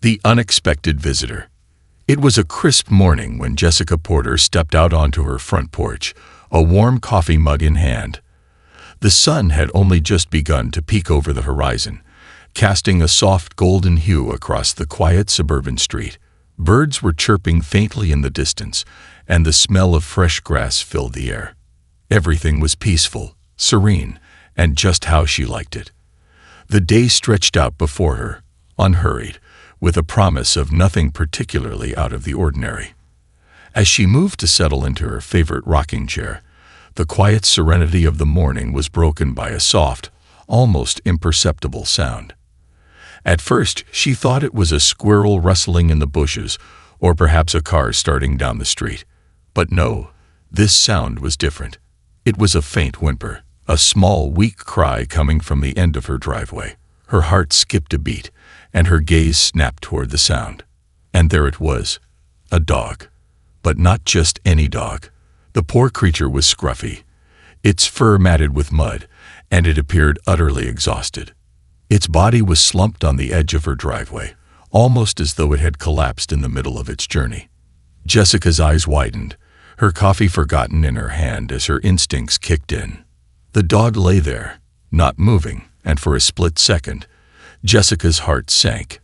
The unexpected visitor. It was a crisp morning when Jessica Porter stepped out onto her front porch, a warm coffee mug in hand. The sun had only just begun to peek over the horizon, casting a soft golden hue across the quiet suburban street. Birds were chirping faintly in the distance, and the smell of fresh grass filled the air. Everything was peaceful, serene, and just how she liked it. The day stretched out before her, unhurried, with a promise of nothing particularly out of the ordinary. As she moved to settle into her favorite rocking chair, the quiet serenity of the morning was broken by a soft, almost imperceptible sound. At first, she thought it was a squirrel rustling in the bushes, or perhaps a car starting down the street. But no, this sound was different. It was a faint whimper, a small, weak cry coming from the end of her driveway. Her heart skipped a beat, and her gaze snapped toward the sound. And there it was, a dog. But not just any dog. The poor creature was scruffy, its fur matted with mud, and it appeared utterly exhausted. Its body was slumped on the edge of her driveway, almost as though it had collapsed in the middle of its journey. Jessica's eyes widened, her coffee forgotten in her hand as her instincts kicked in. The dog lay there, not moving, and for a split second, Jessica's heart sank.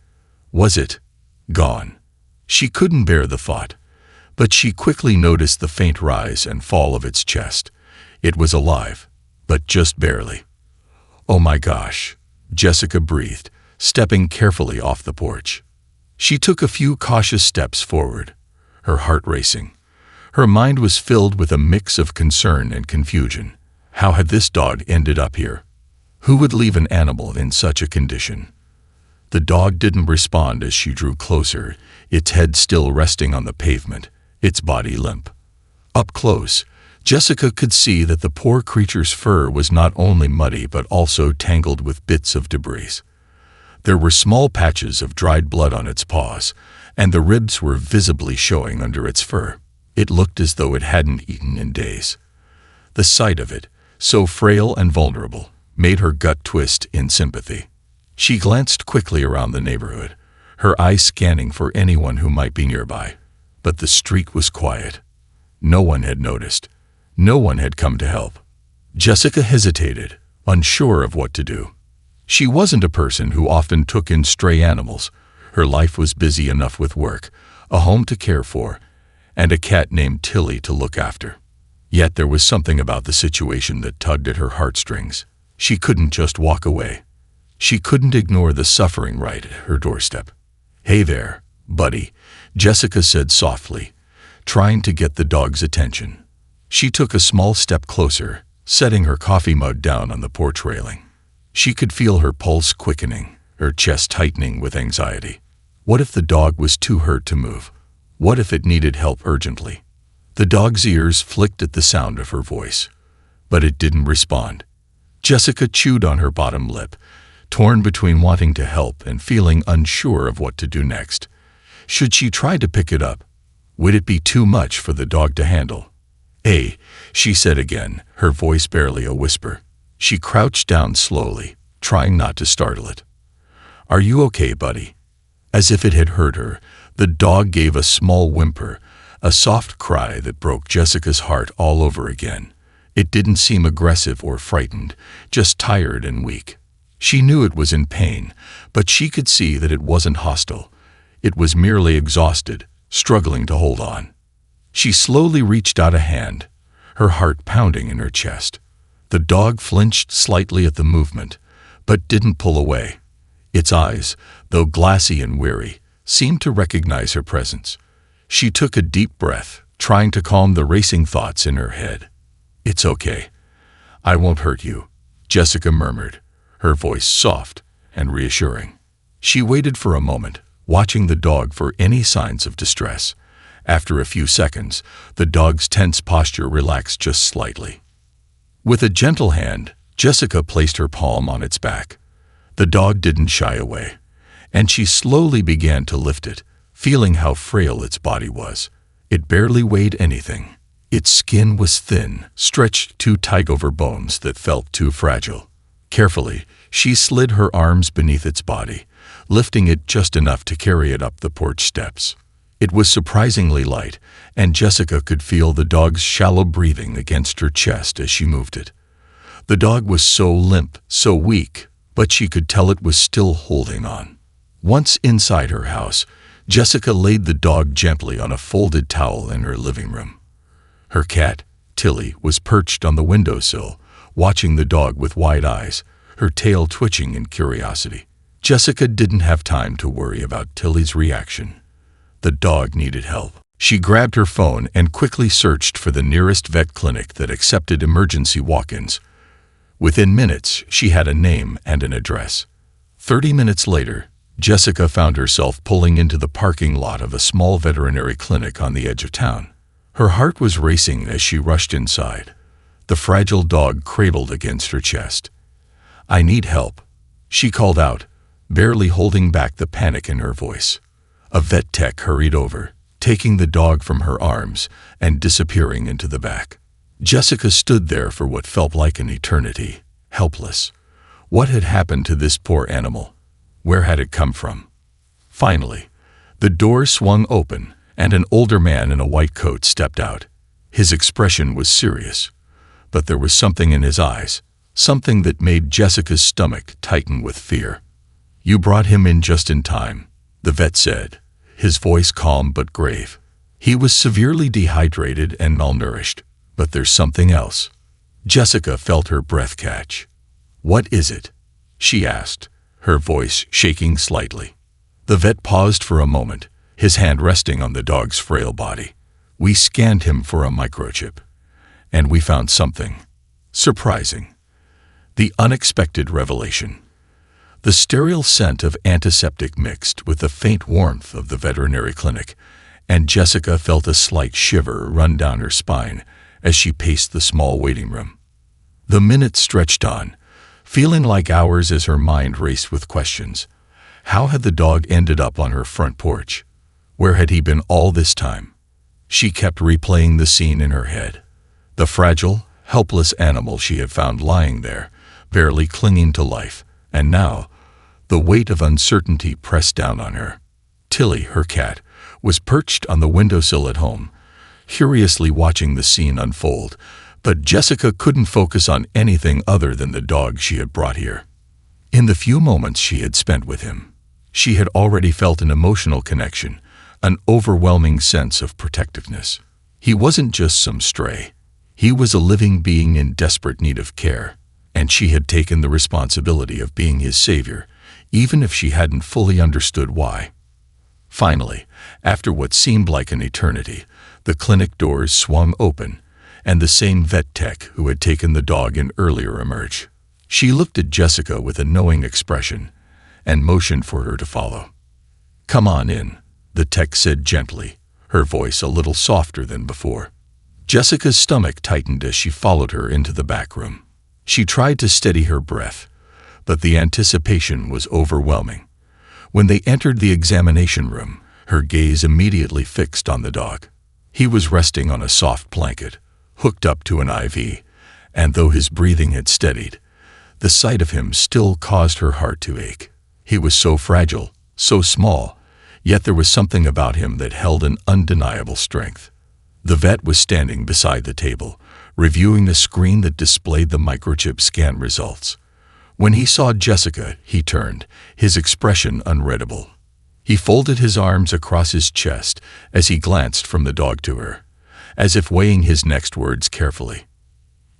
Was it gone? She couldn't bear the thought, but she quickly noticed the faint rise and fall of its chest. It was alive, but just barely. "Oh my gosh," Jessica breathed, stepping carefully off the porch. She took a few cautious steps forward, her heart racing. Her mind was filled with a mix of concern and confusion. How had this dog ended up here? Who would leave an animal in such a condition? The dog didn't respond as she drew closer, its head still resting on the pavement, its body limp. Up close, Jessica could see that the poor creature's fur was not only muddy but also tangled with bits of debris. There were small patches of dried blood on its paws, and the ribs were visibly showing under its fur. It looked as though it hadn't eaten in days. The sight of it, so frail and vulnerable, made her gut twist in sympathy. She glanced quickly around the neighborhood, her eyes scanning for anyone who might be nearby. But the street was quiet. No one had noticed. No one had come to help. Jessica hesitated, unsure of what to do. She wasn't a person who often took in stray animals. Her life was busy enough with work, a home to care for, and a cat named Tilly to look after. Yet there was something about the situation that tugged at her heartstrings. She couldn't just walk away. She couldn't ignore the suffering right at her doorstep. "Hey there, buddy," Jessica said softly, trying to get the dog's attention. She took a small step closer, setting her coffee mug down on the porch railing. She could feel her pulse quickening, her chest tightening with anxiety. What if the dog was too hurt to move? What if it needed help urgently? The dog's ears flicked at the sound of her voice, but it didn't respond. Jessica chewed on her bottom lip, torn between wanting to help and feeling unsure of what to do next. Should she try to pick it up? Would it be too much for the dog to handle? "Hey," she said again, her voice barely a whisper. She crouched down slowly, trying not to startle it. "Are you okay, buddy?" As if it had heard her, the dog gave a small whimper, a soft cry that broke Jessica's heart all over again. It didn't seem aggressive or frightened, just tired and weak. She knew it was in pain, but she could see that it wasn't hostile. It was merely exhausted, struggling to hold on. She slowly reached out a hand, her heart pounding in her chest. The dog flinched slightly at the movement, but didn't pull away. Its eyes, though glassy and weary, seemed to recognize her presence. She took a deep breath, trying to calm the racing thoughts in her head. "It's okay. I won't hurt you," Jessica murmured, her voice soft and reassuring. She waited for a moment, watching the dog for any signs of distress. After a few seconds, the dog's tense posture relaxed just slightly. With a gentle hand, Jessica placed her palm on its back. The dog didn't shy away, and she slowly began to lift it, feeling how frail its body was. It barely weighed anything. Its skin was thin, stretched too tight over bones that felt too fragile. Carefully, She slid her arms beneath its body, lifting it just enough to carry it up the porch steps. It was surprisingly light, and Jessica could feel the dog's shallow breathing against her chest as she moved it. The dog was so limp, so weak, but she could tell it was still holding on. Once inside her house, Jessica laid the dog gently on a folded towel in her living room. Her cat, Tilly, was perched on the windowsill, watching the dog with wide eyes, her tail twitching in curiosity. Jessica didn't have time to worry about Tilly's reaction. The dog needed help. She grabbed her phone and quickly searched for the nearest vet clinic that accepted emergency walk-ins. Within minutes, she had a name and an address. 30 minutes later, Jessica found herself pulling into the parking lot of a small veterinary clinic on the edge of town. Her heart was racing as she rushed inside, the fragile dog cradled against her chest. "I need help," she called out, barely holding back the panic in her voice. A vet tech hurried over, taking the dog from her arms and disappearing into the back. Jessica stood there for what felt like an eternity, helpless. What had happened to this poor animal? Where had it come from? Finally, the door swung open, and an older man in a white coat stepped out. His expression was serious, but there was something in his eyes, something that made Jessica's stomach tighten with fear. "You brought him in just in time," the vet said, his voice calm but grave. "He was severely dehydrated and malnourished, but there's something else." Jessica felt her breath catch. "What is it?" she asked, her voice shaking slightly. The vet paused for a moment, his hand resting on the dog's frail body. "We scanned him for a microchip, and we found something surprising. The unexpected revelation. The sterile scent of antiseptic mixed with the faint warmth of the veterinary clinic, and Jessica felt a slight shiver run down her spine as she paced the small waiting room. The minutes stretched on, feeling like hours as her mind raced with questions. How had the dog ended up on her front porch? Where had he been all this time? She kept replaying the scene in her head. The fragile, helpless animal she had found lying there, barely clinging to life, and now, the weight of uncertainty pressed down on her. Tilly, her cat, was perched on the windowsill at home, curiously watching the scene unfold, but Jessica couldn't focus on anything other than the dog she had brought here. In the few moments she had spent with him, she had already felt an emotional connection, an overwhelming sense of protectiveness. He wasn't just some stray. He was a living being in desperate need of care, and she had taken the responsibility of being his savior, even if she hadn't fully understood why. Finally, after what seemed like an eternity, the clinic doors swung open, and the same vet tech who had taken the dog in earlier emerged. She looked at Jessica with a knowing expression and motioned for her to follow. "Come on in," the tech said gently, her voice a little softer than before. Jessica's stomach tightened as she followed her into the back room. She tried to steady her breath, but the anticipation was overwhelming. When they entered the examination room, her gaze immediately fixed on the dog. He was resting on a soft blanket, hooked up to an IV, and though his breathing had steadied, the sight of him still caused her heart to ache. He was so fragile, so small, yet there was something about him that held an undeniable strength. The vet was standing beside the table, reviewing the screen that displayed the microchip scan results. When he saw Jessica, he turned, his expression unreadable. He folded his arms across his chest as he glanced from the dog to her, as if weighing his next words carefully.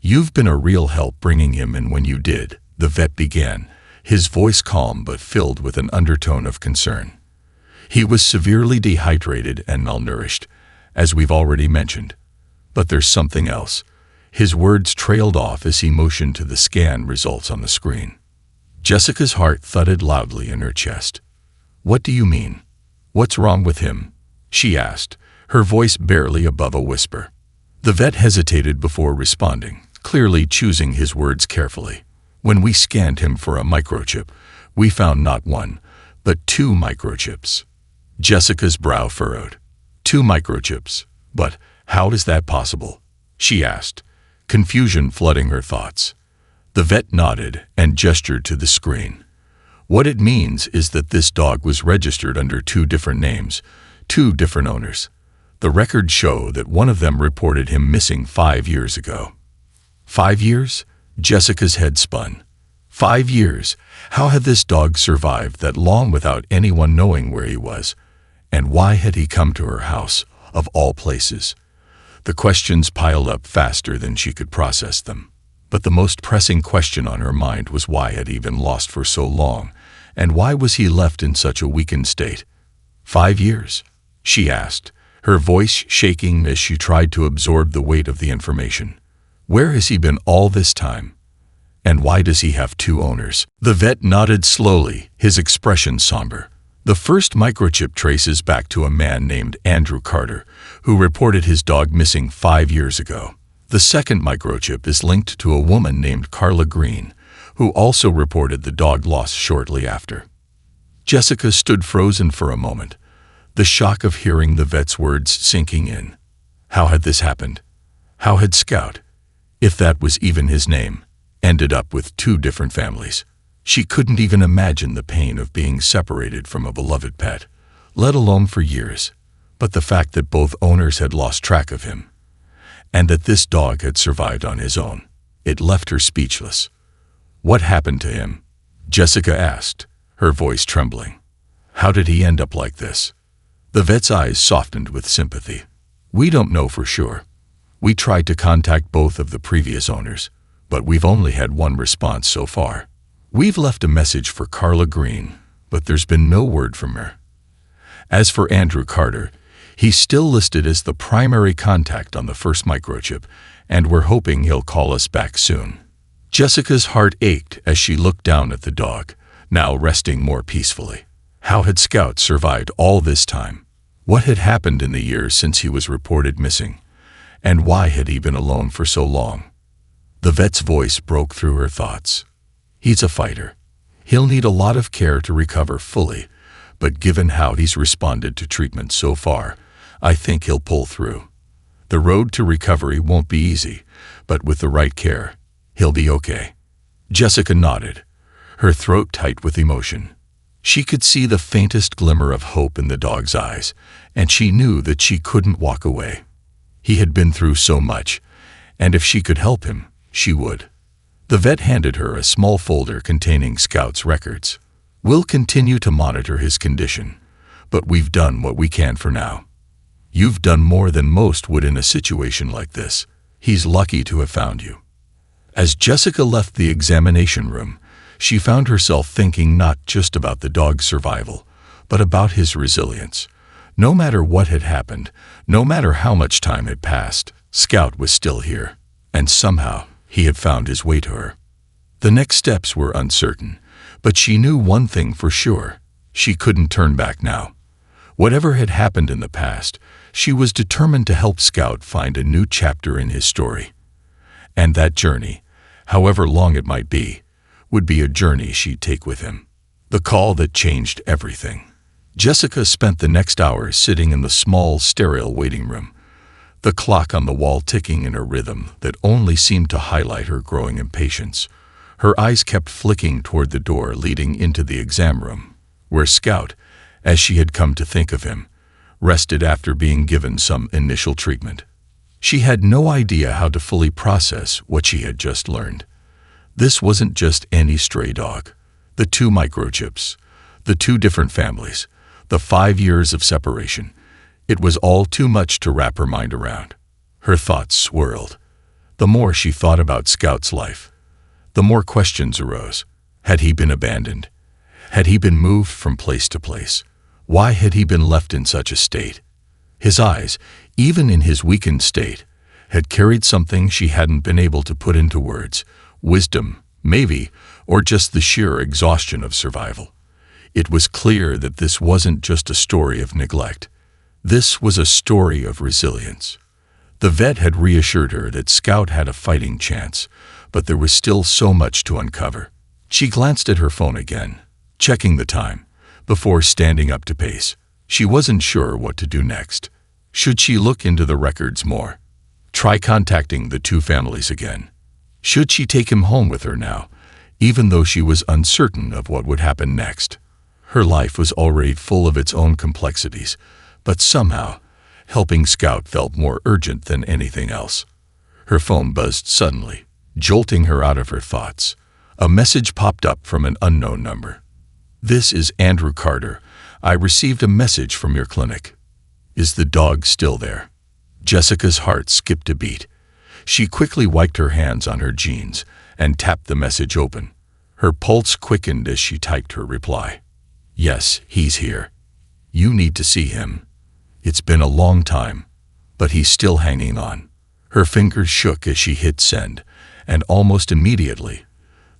"You've been a real help bringing him in when you did," the vet began, his voice calm but filled with an undertone of concern. "He was severely dehydrated and malnourished, as we've already mentioned. But there's something else." His words trailed off as he motioned to the scan results on the screen. Jessica's heart thudded loudly in her chest. "What do you mean? What's wrong with him?" she asked, her voice barely above a whisper. The vet hesitated before responding, clearly choosing his words carefully. "When we scanned him for a microchip, we found not one, but 2 microchips." Jessica's brow furrowed. 2 microchips? But how is that possible?" she asked, confusion flooding her thoughts. The vet nodded and gestured to the screen. What it means is that this dog was registered under 2 different names, 2 different owners. The records show that one of them reported him missing 5 years ago. 5 years? Jessica's head spun. 5 years? How had this dog survived that long without anyone knowing where he was? And why had he come to her house, of all places? The questions piled up faster than she could process them. But the most pressing question on her mind was why had he been lost for so long, and why was he left in such a weakened state? 5 years? She asked, her voice shaking as she tried to absorb the weight of the information. Where has he been all this time? And why does he have 2 owners? The vet nodded slowly, his expression somber. The first microchip traces back to a man named Andrew Carter, who reported his dog missing 5 years ago. The second microchip is linked to a woman named Carla Green, who also reported the dog lost shortly after. Jessica stood frozen for a moment, the shock of hearing the vet's words sinking in. How had this happened? How had Scout, if that was even his name, ended up with 2 different families? She couldn't even imagine the pain of being separated from a beloved pet, let alone for years. But the fact that both owners had lost track of him, and that this dog had survived on his own, it left her speechless. What happened to him? Jessica asked, her voice trembling. How did he end up like this? The vet's eyes softened with sympathy. We don't know for sure. We tried to contact both of the previous owners, but we've only had one response so far. We've left a message for Carla Green, but there's been no word from her. As for Andrew Carter, he's still listed as the primary contact on the first microchip, and we're hoping he'll call us back soon. Jessica's heart ached as she looked down at the dog, now resting more peacefully. How had Scout survived all this time? What had happened in the years since he was reported missing? And why had he been alone for so long? The vet's voice broke through her thoughts. He's a fighter. He'll need a lot of care to recover fully, but given how he's responded to treatment so far, I think he'll pull through. The road to recovery won't be easy, but with the right care, he'll be okay. Jessica nodded, her throat tight with emotion. She could see the faintest glimmer of hope in the dog's eyes, and she knew that she couldn't walk away. He had been through so much, and if she could help him, she would. The vet handed her a small folder containing Scout's records. We'll continue to monitor his condition, but we've done what we can for now. You've done more than most would in a situation like this. He's lucky to have found you. As Jessica left the examination room, she found herself thinking not just about the dog's survival, but about his resilience. No matter what had happened, no matter how much time had passed, Scout was still here, and somehow he had found his way to her. The next steps were uncertain, but she knew one thing for sure. She couldn't turn back now. Whatever had happened in the past, she was determined to help Scout find a new chapter in his story. And that journey, however long it might be, would be a journey she'd take with him. The call that changed everything. Jessica spent the next hours sitting in the small, sterile waiting room, the clock on the wall ticking in a rhythm that only seemed to highlight her growing impatience. Her eyes kept flicking toward the door leading into the exam room, where Scout, as she had come to think of him, rested after being given some initial treatment. She had no idea how to fully process what she had just learned. This wasn't just any stray dog. The 2 microchips, the 2 different families, the 5 years of separation. It was all too much to wrap her mind around. Her thoughts swirled. The more she thought about Scout's life, the more questions arose. Had he been abandoned? Had he been moved from place to place? Why had he been left in such a state? His eyes, even in his weakened state, had carried something she hadn't been able to put into words. Wisdom, maybe, or just the sheer exhaustion of survival. It was clear that this wasn't just a story of neglect. This was a story of resilience. The vet had reassured her that Scout had a fighting chance, but there was still so much to uncover. She glanced at her phone again, checking the time, before standing up to pace. She wasn't sure what to do next. Should she look into the records more? Try contacting the 2 families again? Should she take him home with her now, even though she was uncertain of what would happen next? Her life was already full of its own complexities, but somehow, helping Scout felt more urgent than anything else. Her phone buzzed suddenly, jolting her out of her thoughts. A message popped up from an unknown number. "This is Andrew Carter. I received a message from your clinic. Is the dog still there?" Jessica's heart skipped a beat. She quickly wiped her hands on her jeans and tapped the message open. Her pulse quickened as she typed her reply. "Yes, he's here. You need to see him. It's been a long time, but he's still hanging on." Her fingers shook as she hit send, and almost immediately,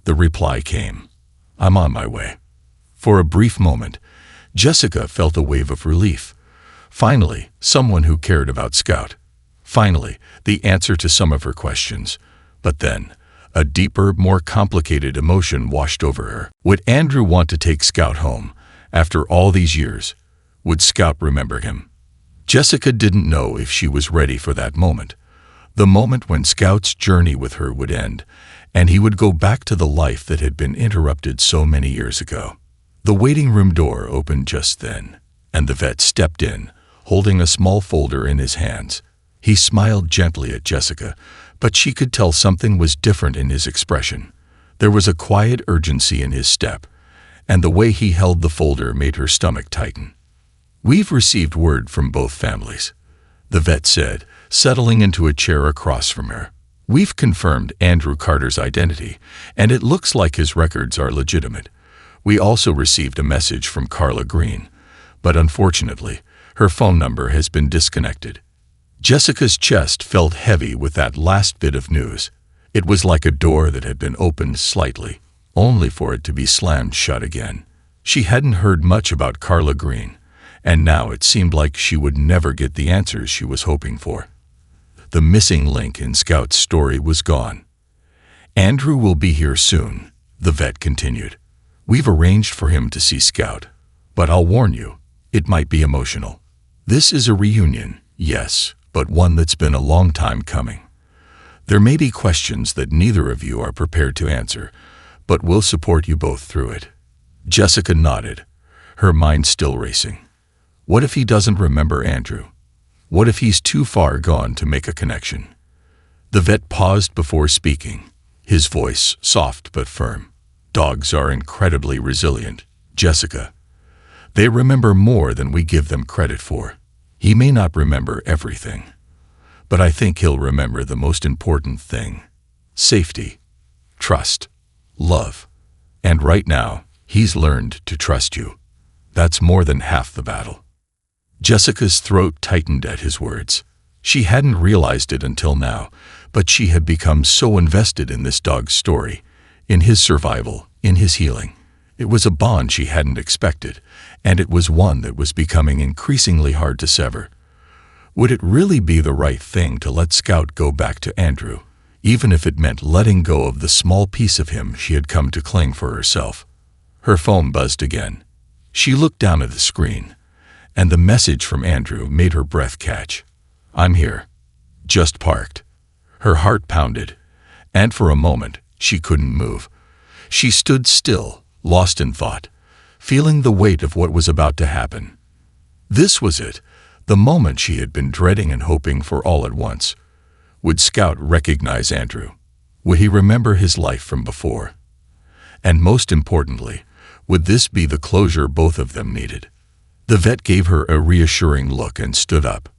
the reply came. "I'm on my way." For a brief moment, Jessica felt a wave of relief. Finally, someone who cared about Scout. Finally, the answer to some of her questions. But then, a deeper, more complicated emotion washed over her. Would Andrew want to take Scout home? After all these years, would Scout remember him? Jessica didn't know if she was ready for that moment. The moment when Scout's journey with her would end, and he would go back to the life that had been interrupted so many years ago. The waiting room door opened just then, and the vet stepped in, holding a small folder in his hands. He smiled gently at Jessica, but she could tell something was different in his expression. There was a quiet urgency in his step, and the way he held the folder made her stomach tighten. "We've received word from both families," the vet said, settling into a chair across from her. "We've confirmed Andrew Carter's identity, and it looks like his records are legitimate. We also received a message from Carla Green, but unfortunately, her phone number has been disconnected." Jessica's chest felt heavy with that last bit of news. It was like a door that had been opened slightly, only for it to be slammed shut again. She hadn't heard much about Carla Green, and now it seemed like she would never get the answers she was hoping for. The missing link in Scout's story was gone. "Andrew will be here soon," the vet continued. "We've arranged for him to see Scout, but I'll warn you, it might be emotional. This is a reunion, yes, but one that's been a long time coming. There may be questions that neither of you are prepared to answer, but we'll support you both through it." Jessica nodded, her mind still racing. What if he doesn't remember Andrew? What if he's too far gone to make a connection? The vet paused before speaking, his voice soft but firm. "Dogs are incredibly resilient, Jessica. They remember more than we give them credit for. He may not remember everything, but I think he'll remember the most important thing: safety, trust, love. And right now, he's learned to trust you. That's more than half the battle." Jessica's throat tightened at his words. She hadn't realized it until now, but she had become so invested in this dog's story, in his survival, in his healing. It was a bond she hadn't expected, and it was one that was becoming increasingly hard to sever. Would it really be the right thing to let Scout go back to Andrew, even if it meant letting go of the small piece of him she had come to claim for herself? Her phone buzzed again. She looked down at the screen, and the message from Andrew made her breath catch. "I'm here. Just parked." Her heart pounded, and for a moment she couldn't move. She stood still, lost in thought, feeling the weight of what was about to happen. This was it, the moment she had been dreading and hoping for all at once. Would Scout recognize Andrew? Would he remember his life from before? And most importantly, would this be the closure both of them needed? The vet gave her a reassuring look and stood up.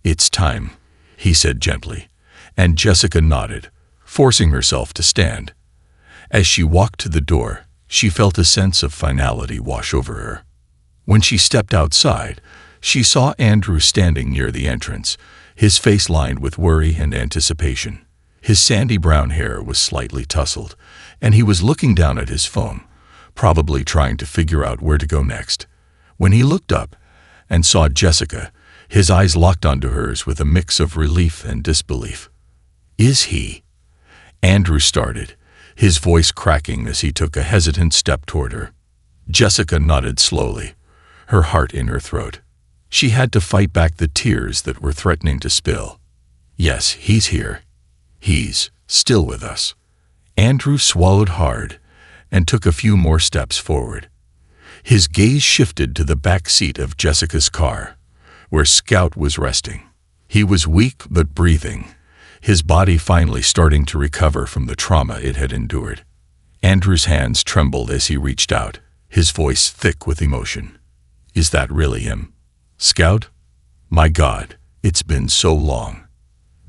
"It's time," he said gently, and Jessica nodded, forcing herself to stand. As she walked to the door, she felt a sense of finality wash over her. When she stepped outside, she saw Andrew standing near the entrance, his face lined with worry and anticipation. His sandy brown hair was slightly tousled, and he was looking down at his phone, probably trying to figure out where to go next. When he looked up and saw Jessica, his eyes locked onto hers with a mix of relief and disbelief. "Is he?" Andrew started, his voice cracking as he took a hesitant step toward her. Jessica nodded slowly, her heart in her throat. She had to fight back the tears that were threatening to spill. "Yes, he's here. He's still with us." Andrew swallowed hard and took a few more steps forward. His gaze shifted to the back seat of Jessica's car, where Scout was resting. He was weak but breathing, his body finally starting to recover from the trauma it had endured. Andrew's hands trembled as he reached out, his voice thick with emotion. "Is that really him? Scout? My God, it's been so long."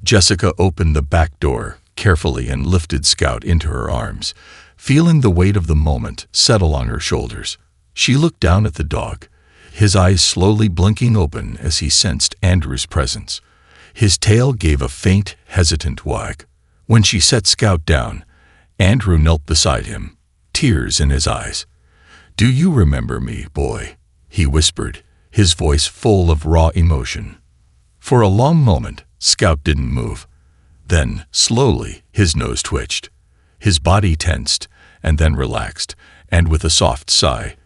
Jessica opened the back door carefully and lifted Scout into her arms, feeling the weight of the moment settle on her shoulders. She looked down at the dog, his eyes slowly blinking open as he sensed Andrew's presence. His tail gave a faint, hesitant wag. When she set Scout down, Andrew knelt beside him, tears in his eyes. "Do you remember me, boy?" he whispered, his voice full of raw emotion. For a long moment, Scout didn't move. Then, slowly, his nose twitched. His body tensed and then relaxed, and with a soft sigh,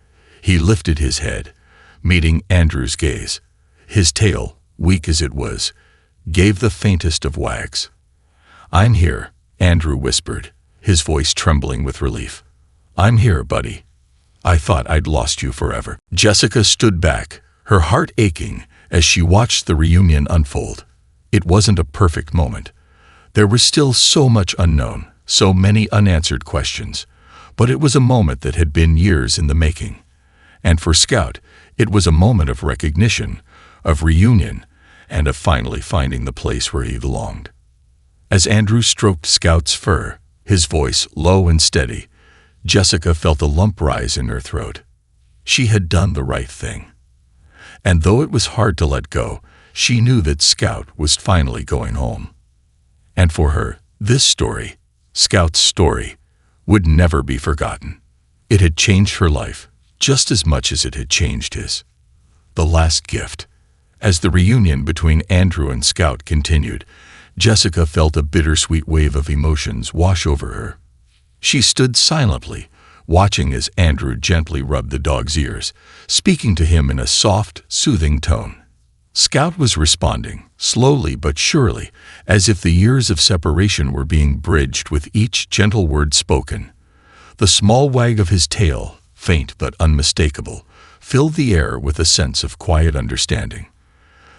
he lifted his head, meeting Andrew's gaze. His tail, weak as it was, gave the faintest of wags. "I'm here," Andrew whispered, his voice trembling with relief. "I'm here, buddy. I thought I'd lost you forever." Jessica stood back, her heart aching as she watched the reunion unfold. It wasn't a perfect moment. There was still so much unknown, so many unanswered questions, but it was a moment that had been years in the making. And for Scout, it was a moment of recognition, of reunion, and of finally finding the place where he belonged. As Andrew stroked Scout's fur, his voice low and steady, Jessica felt a lump rise in her throat. She had done the right thing. And though it was hard to let go, she knew that Scout was finally going home. And for her, this story, Scout's story, would never be forgotten. It had changed her life, just as much as it had changed his. The last gift. As the reunion between Andrew and Scout continued, Jessica felt a bittersweet wave of emotions wash over her. She stood silently, watching as Andrew gently rubbed the dog's ears, speaking to him in a soft, soothing tone. Scout was responding, slowly but surely, as if the years of separation were being bridged with each gentle word spoken. The small wag of his tail, faint but unmistakable, filled the air with a sense of quiet understanding.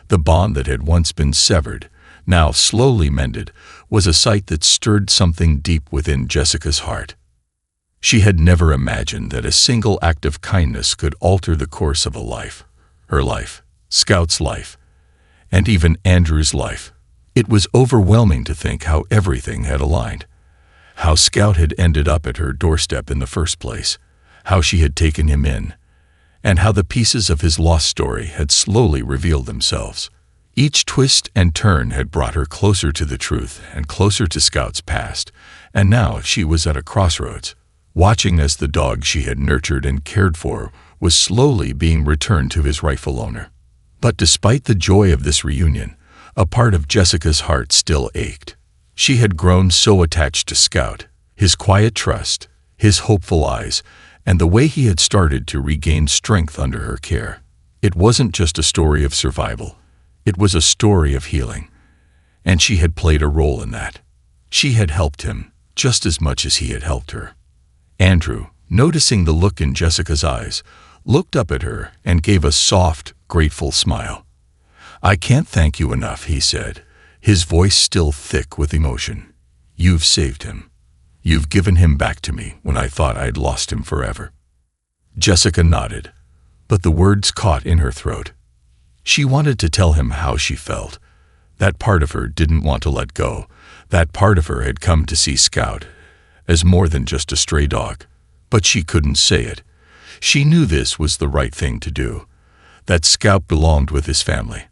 The bond that had once been severed, now slowly mended, was a sight that stirred something deep within Jessica's heart. She had never imagined that a single act of kindness could alter the course of a life. Her life, Scout's life, and even Andrew's life. It was overwhelming to think how everything had aligned. How Scout had ended up at her doorstep in the first place, how she had taken him in, and how the pieces of his lost story had slowly revealed themselves. Each twist and turn had brought her closer to the truth and closer to Scout's past, and now she was at a crossroads, watching as the dog she had nurtured and cared for was slowly being returned to his rightful owner. But despite the joy of this reunion, a part of Jessica's heart still ached. She had grown so attached to Scout, his quiet trust, his hopeful eyes, and the way he had started to regain strength under her care. It wasn't just a story of survival. It was a story of healing, and she had played a role in that. She had helped him just as much as he had helped her. Andrew, noticing the look in Jessica's eyes, looked up at her and gave a soft, grateful smile. "I can't thank you enough," he said, his voice still thick with emotion. "You've saved him. You've given him back to me when I thought I'd lost him forever." Jessica nodded, but the words caught in her throat. She wanted to tell him how she felt. That part of her didn't want to let go. That part of her had come to see Scout as more than just a stray dog. But she couldn't say it. She knew this was the right thing to do, that Scout belonged with his family,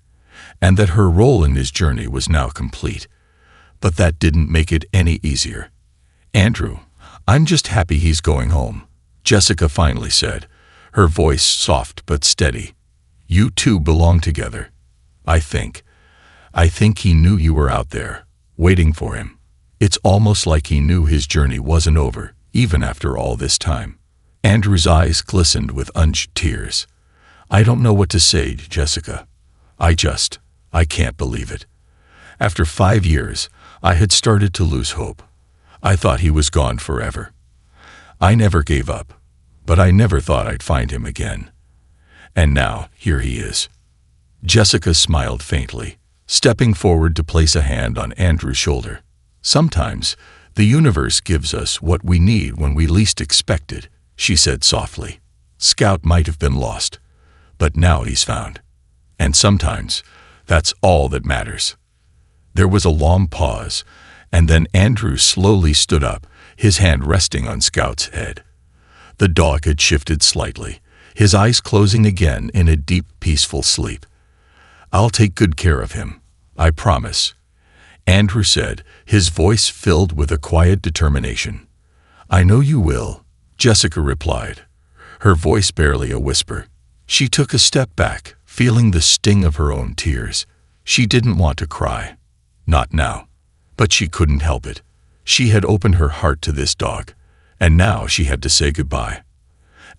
and that her role in his journey was now complete. But that didn't make it any easier. "Andrew, I'm just happy he's going home," Jessica finally said, her voice soft but steady. "You two belong together. I think he knew you were out there, waiting for him. It's almost like he knew his journey wasn't over, even after all this time." Andrew's eyes glistened with unshed tears. "I don't know what to say, Jessica. I can't believe it. After 5 years, I had started to lose hope. I thought he was gone forever. I never gave up, but I never thought I'd find him again. And now, here he is." Jessica smiled faintly, stepping forward to place a hand on Andrew's shoulder. "Sometimes, the universe gives us what we need when we least expect it," she said softly. "Scout might have been lost, but now he's found. And sometimes, that's all that matters." There was a long pause, and then Andrew slowly stood up, his hand resting on Scout's head. The dog had shifted slightly, his eyes closing again in a deep, peaceful sleep. "I'll take good care of him, I promise," Andrew said, his voice filled with a quiet determination. "I know you will," Jessica replied, her voice barely a whisper. She took a step back, feeling the sting of her own tears. She didn't want to cry. Not now. But she couldn't help it. She had opened her heart to this dog, and now she had to say goodbye.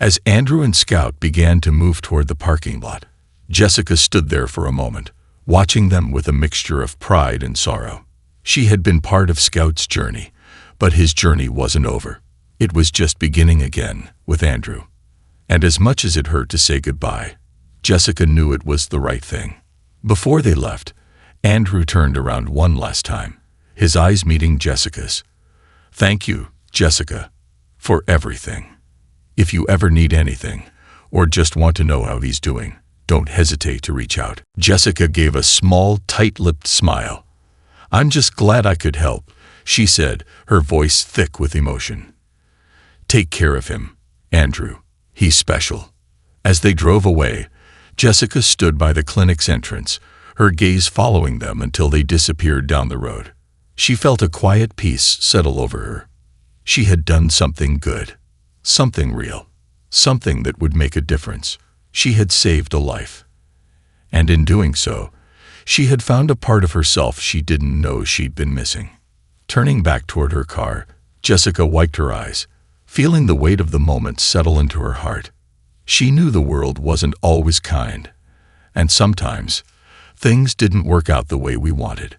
As Andrew and Scout began to move toward the parking lot, Jessica stood there for a moment, watching them with a mixture of pride and sorrow. She had been part of Scout's journey, but his journey wasn't over. It was just beginning again with Andrew. And as much as it hurt to say goodbye, Jessica knew it was the right thing. Before they left, Andrew turned around one last time, his eyes meeting Jessica's. "Thank you, Jessica, for everything. If you ever need anything, or just want to know how he's doing, don't hesitate to reach out." Jessica gave a small, tight-lipped smile. "I'm just glad I could help," she said, her voice thick with emotion. "Take care of him, Andrew. He's special." As they drove away, Jessica stood by the clinic's entrance, her gaze following them until they disappeared down the road. She felt a quiet peace settle over her. She had done something good, something real, something that would make a difference. She had saved a life. And in doing so, she had found a part of herself she didn't know she'd been missing. Turning back toward her car, Jessica wiped her eyes, feeling the weight of the moment settle into her heart. She knew the world wasn't always kind, and sometimes, things didn't work out the way we wanted.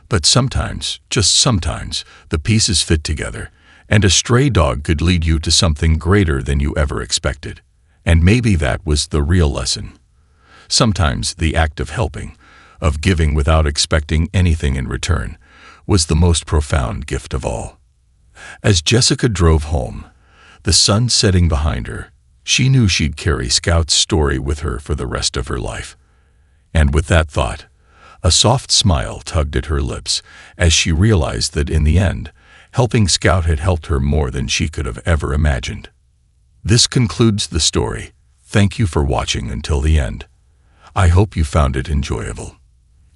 But sometimes, just sometimes, the pieces fit together, and a stray dog could lead you to something greater than you ever expected. And maybe that was the real lesson. Sometimes the act of helping, of giving without expecting anything in return, was the most profound gift of all. As Jessica drove home, the sun setting behind her, she knew she'd carry Scout's story with her for the rest of her life. And with that thought, a soft smile tugged at her lips as she realized that in the end, helping Scout had helped her more than she could have ever imagined. This concludes the story. Thank you for watching until the end. I hope you found it enjoyable.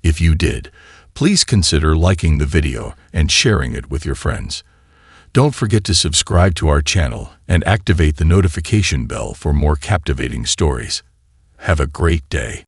If you did, please consider liking the video and sharing it with your friends. Don't forget to subscribe to our channel and activate the notification bell for more captivating stories. Have a great day.